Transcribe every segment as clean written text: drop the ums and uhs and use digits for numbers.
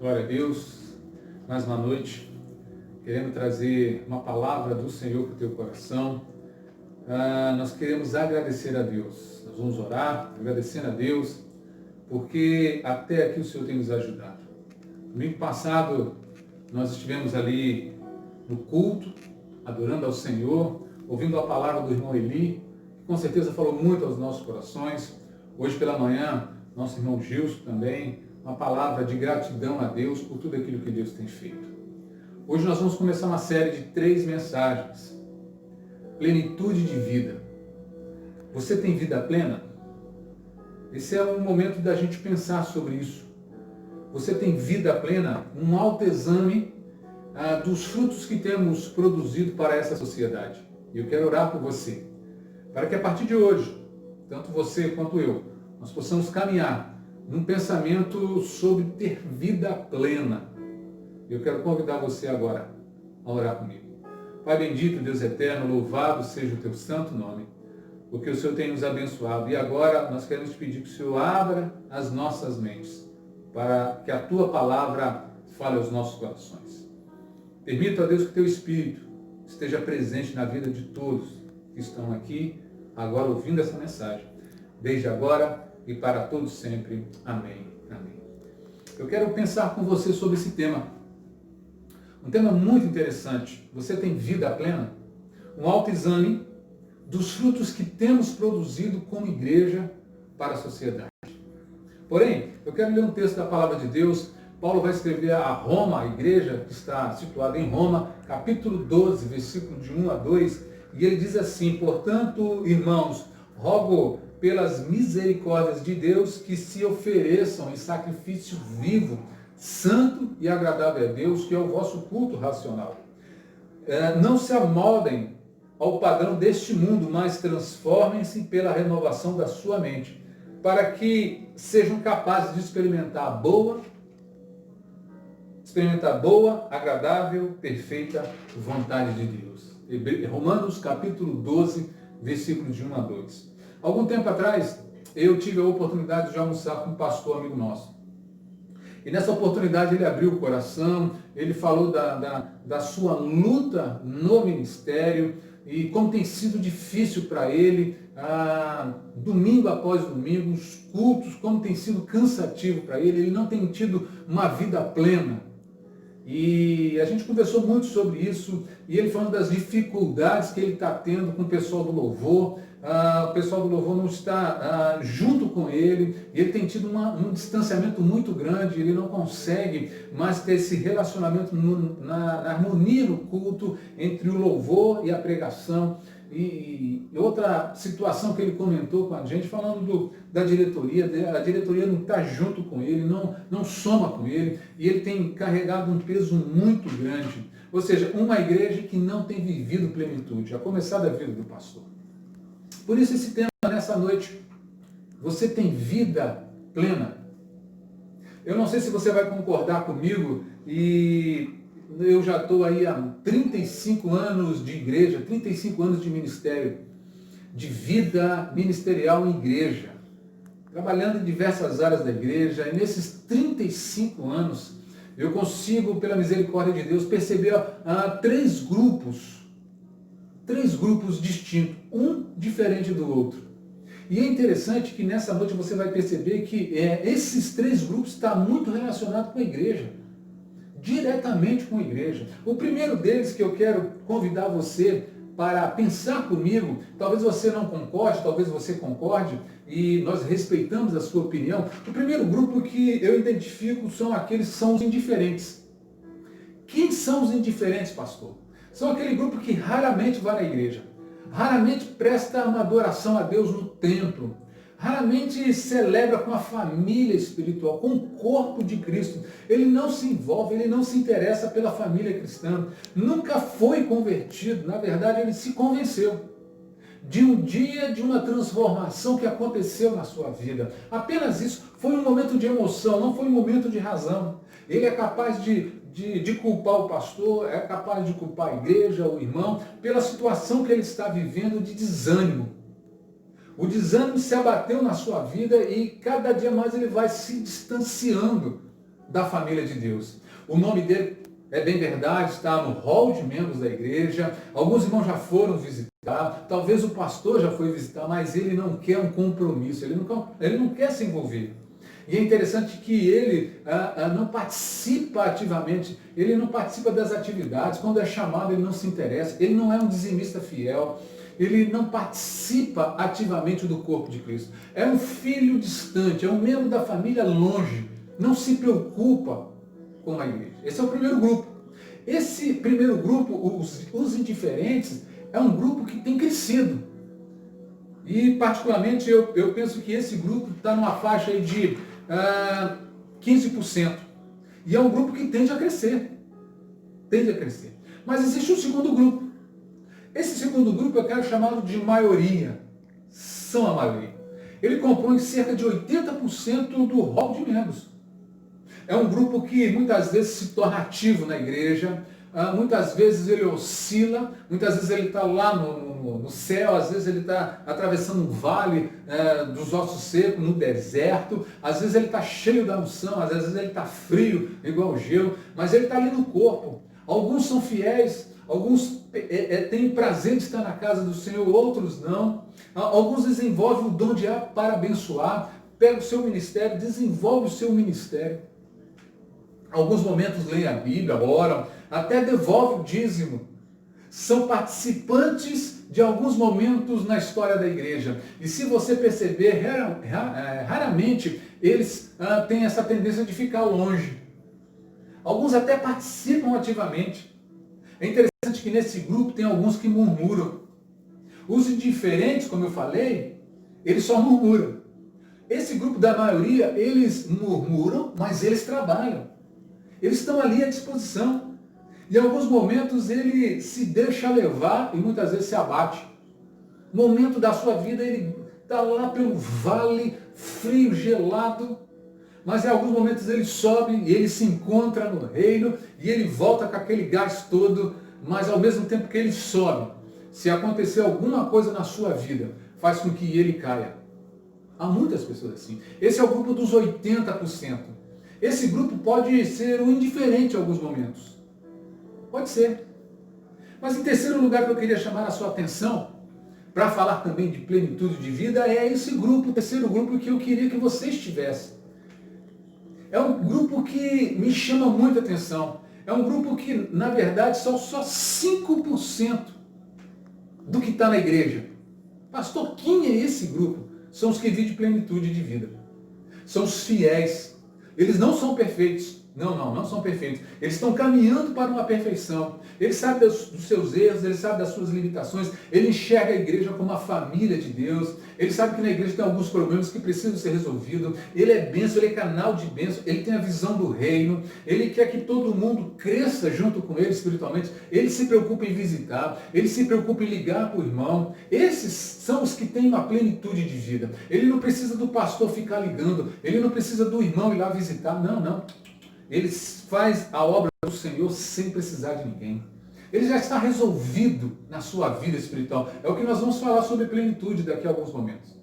Glória a Deus, mais uma noite, querendo trazer uma palavra do Senhor para o teu coração. Nós queremos agradecer a Deus, nós vamos orar, agradecendo a Deus, porque até aqui o Senhor tem nos ajudado. Domingo passado, nós estivemos ali no culto, adorando ao Senhor, ouvindo a palavra do irmão Eli, que com certeza falou muito aos nossos corações. Hoje pela manhã, nosso irmão Gilson também, uma palavra de gratidão a Deus por tudo aquilo que Deus tem feito. Hoje nós vamos começar uma série de 3 mensagens. Plenitude de vida. Você tem vida plena? Esse é um momento da gente pensar sobre isso. Você tem vida plena? Um autoexame dos frutos que temos produzido para essa sociedade. E eu quero orar por você, para que a partir de hoje, tanto você quanto eu, nós possamos caminhar num pensamento sobre ter vida plena. Eu quero convidar você agora a orar comigo. Pai bendito, Deus eterno, louvado seja o teu santo nome, porque o Senhor tem nos abençoado. E agora nós queremos te pedir que o Senhor abra as nossas mentes, para que a tua palavra fale aos nossos corações. Permita, Deus, que o teu Espírito esteja presente na vida de todos que estão aqui, agora ouvindo essa mensagem, desde agora e para todos sempre. Amém. Amém. Eu quero pensar com você sobre esse tema. Um tema muito interessante. Você tem vida plena? Um autoexame dos frutos que temos produzido como igreja para a sociedade. Porém, eu quero ler um texto da palavra de Deus. Paulo vai escrever a Roma, a igreja que está situada em Roma, capítulo 12, versículo de 1 a 2, e ele diz assim: portanto, irmãos, rogo pelas misericórdias de Deus que se ofereçam em sacrifício vivo, santo e agradável a Deus, que é o vosso culto racional. Não se amoldem ao padrão deste mundo, mas transformem-se pela renovação da sua mente, para que sejam capazes de experimentar boa, agradável, perfeita vontade de Deus. Romanos capítulo 12, versículos de 1 a 2. Algum tempo atrás, eu tive a oportunidade de almoçar com um pastor amigo nosso. E nessa oportunidade ele abriu o coração, ele falou da sua luta no ministério e como tem sido difícil para ele, domingo após domingo, os cultos, como tem sido cansativo para ele não tem tido uma vida plena. E a gente conversou muito sobre isso, e ele falando das dificuldades que ele está tendo com o pessoal do louvor. O pessoal do louvor não está junto com ele, e ele tem tido um distanciamento muito grande, ele não consegue mais ter esse relacionamento na harmonia no culto entre o louvor e a pregação. E outra situação que ele comentou com a gente, falando da diretoria, a diretoria não está junto com ele, não soma com ele, e ele tem carregado um peso muito grande. Ou seja, uma igreja que não tem vivido plenitude, a começar da vida do pastor. Por isso esse tema nessa noite: você tem vida plena? Eu não sei se você vai concordar comigo, e eu já estou aí há 35 anos de igreja, 35 anos de ministério, de vida ministerial em igreja, trabalhando em diversas áreas da igreja, e nesses 35 anos eu consigo, pela misericórdia de Deus, perceber 3 grupos distintos, um diferente do outro. E é interessante que nessa noite você vai perceber que esses 3 grupos estão muito relacionados com a igreja, diretamente com a igreja. O primeiro deles que eu quero convidar você para pensar comigo, talvez você não concorde, talvez você concorde, e nós respeitamos a sua opinião. O primeiro grupo que eu identifico são aqueles que são os indiferentes. Quem são os indiferentes, pastor? São aquele grupo que raramente vai na igreja, raramente presta uma adoração a Deus no templo, raramente celebra com a família espiritual, com o corpo de Cristo. Ele não se envolve, ele não se interessa pela família cristã, nunca foi convertido, na verdade ele se convenceu de um dia, de uma transformação que aconteceu na sua vida. Apenas isso, foi um momento de emoção, não foi um momento de razão. Ele é capaz de culpar o pastor, é capaz de culpar a igreja, o irmão, pela situação que ele está vivendo de desânimo. O desânimo se abateu na sua vida e cada dia mais ele vai se distanciando da família de Deus. O nome dele, é bem verdade, está no hall de membros da igreja. Alguns irmãos já foram visitar, talvez o pastor já foi visitar, mas ele não quer um compromisso, ele não quer se envolver. E é interessante que ele não participa ativamente, ele não participa das atividades, quando é chamado ele não se interessa, ele não é um dizimista fiel, ele não participa ativamente do corpo de Cristo. É um filho distante, é um membro da família longe, não se preocupa com a igreja. Esse é o primeiro grupo. Esse primeiro grupo, os indiferentes, é um grupo que tem crescido. E particularmente eu penso que esse grupo está numa faixa aí de 15%. E é um grupo que tende a crescer. Tende a crescer. Mas existe um segundo grupo. Esse segundo grupo eu quero chamá-lo de maioria. São a maioria. Ele compõe cerca de 80% do hall de membros. É um grupo que muitas vezes se torna ativo na igreja, muitas vezes ele oscila, muitas vezes ele está lá no céu, às vezes ele está atravessando um vale dos ossos secos, no deserto, às vezes ele está cheio da unção, às vezes ele está frio, igual gelo, mas ele está ali no corpo. Alguns são fiéis, alguns têm prazer de estar na casa do Senhor, outros não. Alguns desenvolvem o dom de para abençoar, pega o seu ministério, desenvolve o seu ministério. Alguns momentos leem a Bíblia, oram, até devolvem o dízimo. São participantes de alguns momentos na história da igreja. E se você perceber, raramente eles têm essa tendência de ficar longe. Alguns até participam ativamente. É interessante que nesse grupo tem alguns que murmuram. Os indiferentes, como eu falei, eles só murmuram. Esse grupo da maioria, eles murmuram, mas eles trabalham. Eles estão ali à disposição. Em alguns momentos ele se deixa levar e muitas vezes se abate. Momento da sua vida ele está lá pelo vale frio, gelado, mas em alguns momentos ele sobe e ele se encontra no reino e ele volta com aquele gás todo, mas ao mesmo tempo que ele sobe, se acontecer alguma coisa na sua vida, faz com que ele caia. Há muitas pessoas assim. Esse é o grupo dos 80%. Esse grupo pode ser um indiferente em alguns momentos. Pode ser. Mas em terceiro lugar que eu queria chamar a sua atenção, para falar também de plenitude de vida, é esse grupo, o terceiro grupo que eu queria que você estivesse. É um grupo que me chama muita atenção. É um grupo que, na verdade, são só 5% do que está na igreja. Pastor, quem é esse grupo? São os que vivem de plenitude de vida. São os fiéis. Eles não são perfeitos. Não são perfeitos. Eles estão caminhando para uma perfeição. Ele sabe dos seus erros, ele sabe das suas limitações, ele enxerga a igreja como uma família de Deus, ele sabe que na igreja tem alguns problemas que precisam ser resolvidos, ele é bênção, ele é canal de bênção, ele tem a visão do reino, ele quer que todo mundo cresça junto com ele espiritualmente, ele se preocupa em visitar, ele se preocupa em ligar para o irmão. Esses são os que têm uma plenitude de vida. Ele não precisa do pastor ficar ligando, ele não precisa do irmão ir lá visitar, não. Ele faz a obra do Senhor sem precisar de ninguém. Ele já está resolvido na sua vida espiritual. É o que nós vamos falar sobre plenitude daqui a alguns momentos.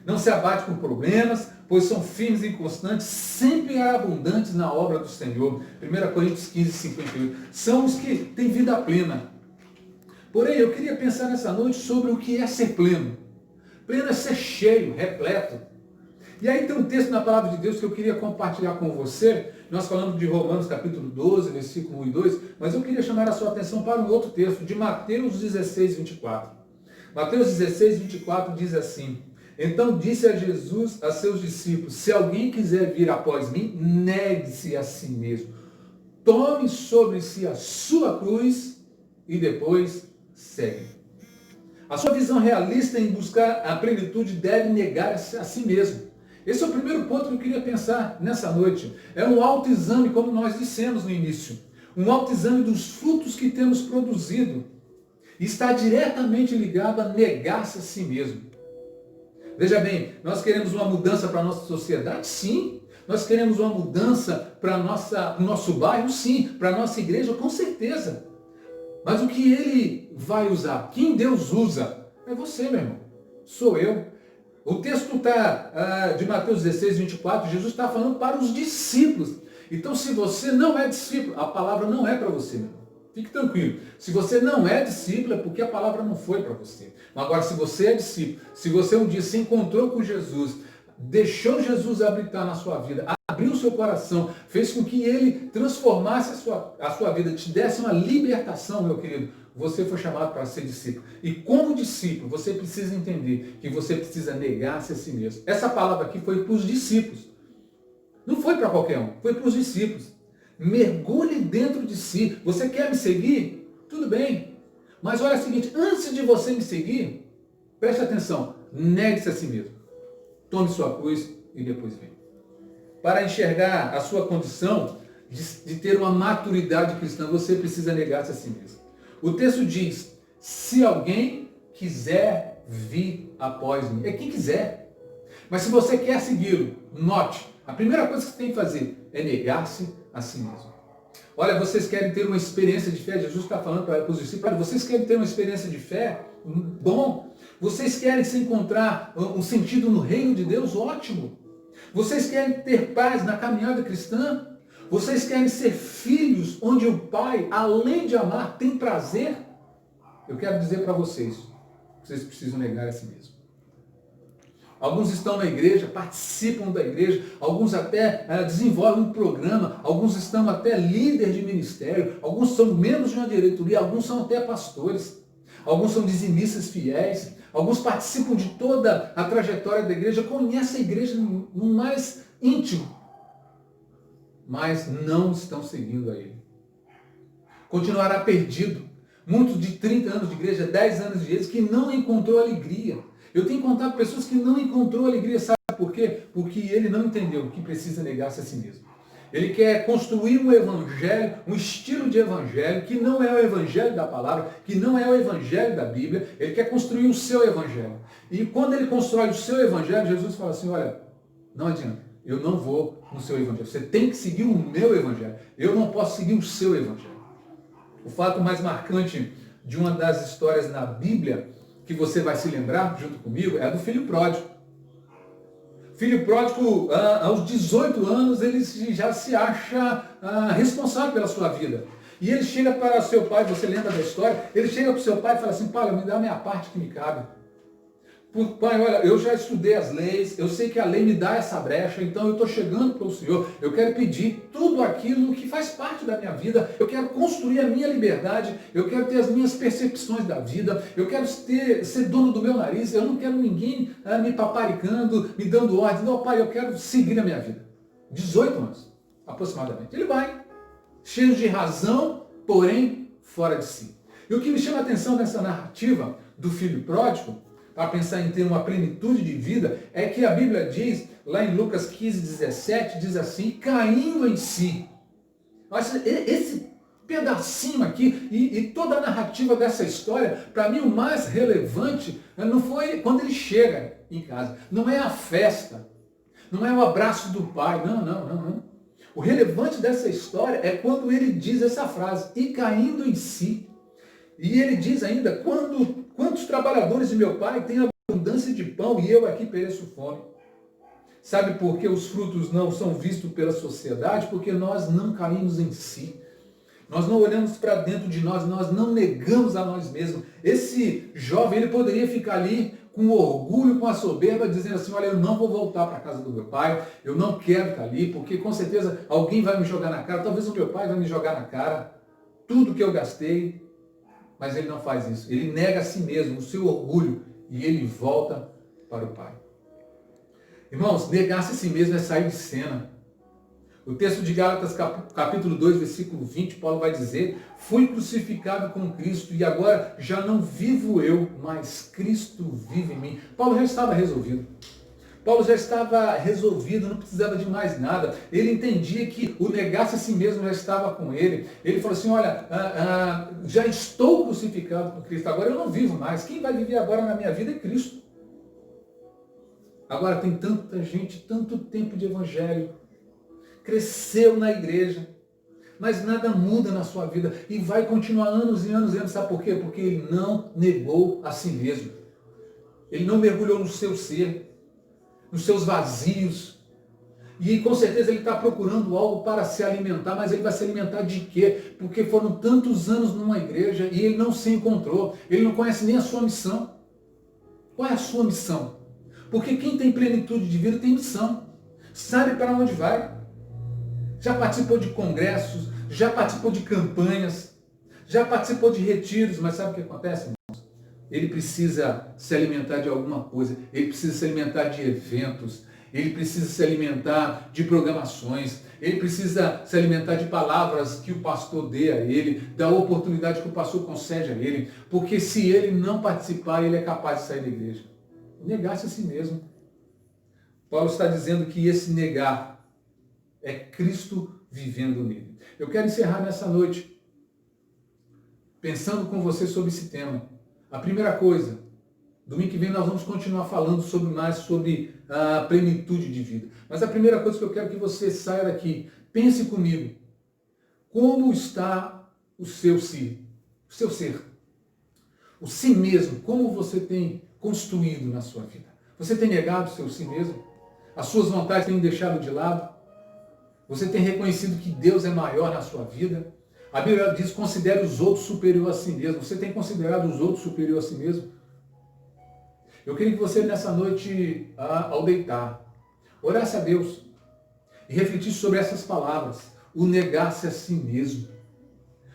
Não se abate com problemas, pois são firmes e constantes, sempre abundantes na obra do Senhor. 1 Coríntios 15, 58. São os que têm vida plena. Porém, eu queria pensar nessa noite sobre o que é ser pleno. Pleno é ser cheio, repleto. E aí tem um texto na palavra de Deus que eu queria compartilhar com você. Nós falamos de Romanos capítulo 12, versículo 1 e 2, mas eu queria chamar a sua atenção para um outro texto, de Mateus 16, 24. Mateus 16, 24 diz assim: Então disse a Jesus a seus discípulos, se alguém quiser vir após mim, negue-se a si mesmo. Tome sobre si a sua cruz e depois segue. A sua visão realista em buscar a plenitude deve negar-se a si mesmo. Esse é o primeiro ponto que eu queria pensar nessa noite. É um autoexame, como nós dissemos no início. Um autoexame dos frutos que temos produzido. Está diretamente ligado a negar-se a si mesmo. Veja bem, nós queremos uma mudança para a nossa sociedade? Sim. Nós queremos uma mudança para o nosso bairro? Sim. Para a nossa igreja? Com certeza. Mas o que ele vai usar? Quem Deus usa? É você, meu irmão. Sou eu. O texto está de Mateus 16, 24, Jesus está falando para os discípulos. Então, se você não é discípulo, a palavra não é para você, meu irmão. Fique tranquilo. Se você não é discípulo, é porque a palavra não foi para você. Agora, se você é discípulo, se você um dia se encontrou com Jesus, deixou Jesus habitar na sua vida, abriu o seu coração, fez com que ele transformasse a sua vida, te desse uma libertação, meu querido, você foi chamado para ser discípulo. E como discípulo, você precisa entender que você precisa negar-se a si mesmo. Essa palavra aqui foi para os discípulos. Não foi para qualquer um, foi para os discípulos. Mergulhe dentro de si. Você quer me seguir? Tudo bem. Mas olha o seguinte, antes de você me seguir, preste atenção, negue-se a si mesmo. Tome sua cruz e depois vem. Para enxergar a sua condição de ter uma maturidade cristã, você precisa negar-se a si mesmo. O texto diz, se alguém quiser vir após mim, é quem quiser. Mas se você quer segui-lo, note, a primeira coisa que você tem que fazer é negar-se a si mesmo. Olha, vocês querem ter uma experiência de fé? Jesus está falando para os discípulos, olha, vocês querem ter uma experiência de fé? Bom. Vocês querem se encontrar um sentido no reino de Deus? Ótimo. Vocês querem ter paz na caminhada cristã? Vocês querem ser filhos onde o Pai, além de amar, tem prazer? Eu quero dizer para vocês precisam negar a si mesmo. Alguns estão na igreja, participam da igreja, alguns até desenvolvem um programa, alguns estão até líder de ministério, alguns são membros de uma diretoria, alguns são até pastores, alguns são dizimistas fiéis, alguns participam de toda a trajetória da igreja, conhecem a igreja no mais íntimo, mas não estão seguindo a ele. Continuará perdido. Muitos de 30 anos de igreja, 10 anos de igreja, que não encontrou alegria. Eu tenho contato com pessoas que não encontrou alegria, sabe por quê? Porque ele não entendeu que precisa negar-se a si mesmo. Ele quer construir um evangelho, um estilo de evangelho, que não é o evangelho da palavra, que não é o evangelho da Bíblia, ele quer construir o seu evangelho. E quando ele constrói o seu evangelho, Jesus fala assim, olha, não adianta, eu não vou no seu evangelho, você tem que seguir o meu evangelho, eu não posso seguir o seu evangelho. O fato mais marcante de uma das histórias na Bíblia, que você vai se lembrar junto comigo, é a do filho pródigo. Filho pródigo, aos 18 anos, ele já se acha responsável pela sua vida. E ele chega para seu pai, você lembra da história? Ele chega para o seu pai e fala assim, pai, me dá a minha parte que me cabe. Pai, olha, eu já estudei as leis, eu sei que a lei me dá essa brecha, então eu estou chegando para o Senhor, eu quero pedir tudo aquilo que faz parte da minha vida, eu quero construir a minha liberdade, eu quero ter as minhas percepções da vida, eu quero ser dono do meu nariz, eu não quero ninguém me paparicando, me dando ordem, não, pai, eu quero seguir a minha vida. 18 anos, aproximadamente. Ele vai, cheio de razão, porém fora de si. E o que me chama a atenção nessa narrativa do filho pródigo, para pensar em ter uma plenitude de vida, é que a Bíblia diz, lá em Lucas 15, 17, diz assim, caindo em si. Esse pedacinho aqui e toda a narrativa dessa história, para mim o mais relevante não foi quando ele chega em casa, não é a festa, não é o abraço do pai, não. O relevante dessa história é quando ele diz essa frase, e caindo em si. E ele diz ainda, quantos trabalhadores de meu pai têm abundância de pão e eu aqui pereço fome? Sabe por que os frutos não são vistos pela sociedade? Porque nós não caímos em si. Nós não olhamos para dentro de nós, nós não negamos a nós mesmos. Esse jovem, ele poderia ficar ali com orgulho, com a soberba, dizendo assim, olha, eu não vou voltar para a casa do meu pai, eu não quero estar ali, porque com certeza alguém vai me jogar na cara, talvez o meu pai vai me jogar na cara, tudo que eu gastei. Mas ele não faz isso. Ele nega a si mesmo, o seu orgulho, e ele volta para o Pai. Irmãos, negar-se a si mesmo é sair de cena. O texto de Gálatas, capítulo 2, versículo 20, Paulo vai dizer, fui crucificado com Cristo e agora já não vivo eu, mas Cristo vive em mim. Paulo já estava resolvido. Paulo já estava resolvido, não precisava de mais nada. Ele entendia que o negar-se a si mesmo já estava com ele. Ele falou assim, olha, já estou crucificado com Cristo, agora eu não vivo mais. Quem vai viver agora na minha vida é Cristo. Agora tem tanta gente, tanto tempo de evangelho, cresceu na igreja, mas nada muda na sua vida e vai continuar anos e anos e anos. Sabe por quê? Porque ele não negou a si mesmo. Ele não mergulhou no seu ser. nos seus vazios. E com certeza ele está procurando algo para se alimentar, mas ele vai se alimentar de quê? Porque foram tantos anos numa igreja e ele não se encontrou, ele não conhece nem a sua missão. Qual é a sua missão? Porque quem tem plenitude de vida tem missão, sabe para onde vai. Já participou de congressos, já participou de campanhas, já participou de retiros, mas sabe o que acontece, irmãos? Ele precisa se alimentar de alguma coisa, ele precisa se alimentar de eventos, ele precisa se alimentar de programações, ele precisa se alimentar de palavras que o pastor dê a ele, da oportunidade que o pastor concede a ele, porque se ele não participar, ele é capaz de sair da igreja. Negar-se a si mesmo. Paulo está dizendo que esse negar é Cristo vivendo nele. Eu quero encerrar nessa noite pensando com você sobre esse tema. A primeira coisa, domingo que vem nós vamos continuar falando mais sobre a plenitude de vida. Mas a primeira coisa que eu quero que você saia daqui, pense comigo. Como está o seu si? O seu ser? O si mesmo, como você tem construído na sua vida? Você tem negado o seu si mesmo? As suas vontades têm deixado de lado? Você tem reconhecido que Deus é maior na sua vida? A Bíblia diz, considere os outros superior a si mesmo. Você tem considerado os outros superior a si mesmo? Eu queria que você nessa noite, ao deitar, orasse a Deus e refletisse sobre essas palavras. O negar-se a si mesmo.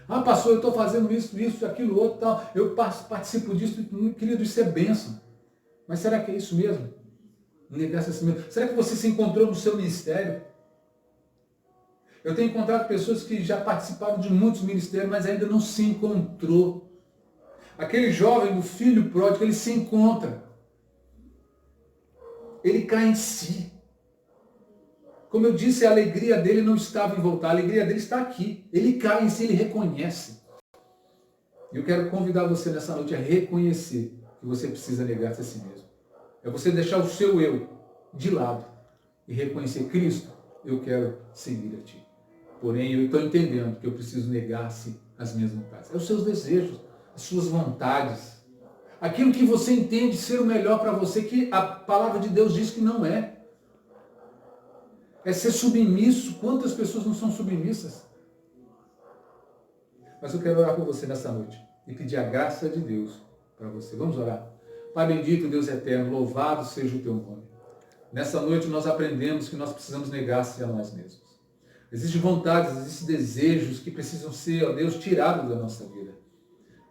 Ah, pastor, eu estou fazendo isso, aquilo, outro, tal. Eu participo disso, querido, isso é bênção. Mas será que é isso mesmo? Negar-se a si mesmo. Será que você se encontrou no seu ministério? Eu tenho encontrado pessoas que já participaram de muitos ministérios, mas ainda não se encontrou. Aquele jovem do filho pródigo, ele se encontra. Ele cai em si. Como eu disse, a alegria dele não estava em voltar, a alegria dele está aqui. Ele cai em si, ele reconhece. E eu quero convidar você nessa noite a reconhecer que você precisa negar-se a si mesmo. É você deixar o seu eu de lado e reconhecer, Cristo, eu quero seguir a Ti. Porém, eu estou entendendo que eu preciso negar-se as minhas vontades. É os seus desejos, as suas vontades. Aquilo que você entende ser o melhor para você, que a palavra de Deus diz que não é. É ser submisso. Quantas pessoas não são submissas? Mas eu quero orar por você nessa noite e pedir a graça de Deus para você. Vamos orar. Pai bendito, Deus eterno, louvado seja o Teu nome. Nessa noite nós aprendemos que nós precisamos negar-se a nós mesmos. Existem vontades, existem desejos que precisam ser, ó Deus, tirados da nossa vida.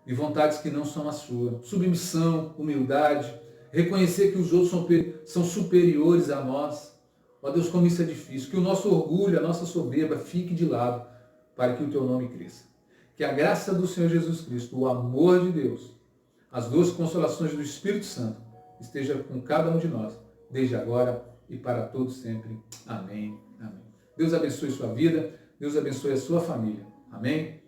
E vontades que não são a sua. Submissão, humildade, reconhecer que os outros são superiores a nós. Ó Deus, como isso é difícil. Que o nosso orgulho, a nossa soberba fique de lado para que o Teu nome cresça. Que a graça do Senhor Jesus Cristo, o amor de Deus, as duas consolações do Espírito Santo esteja com cada um de nós, desde agora e para todos sempre. Amém. Amém. Deus abençoe sua vida, Deus abençoe a sua família. Amém?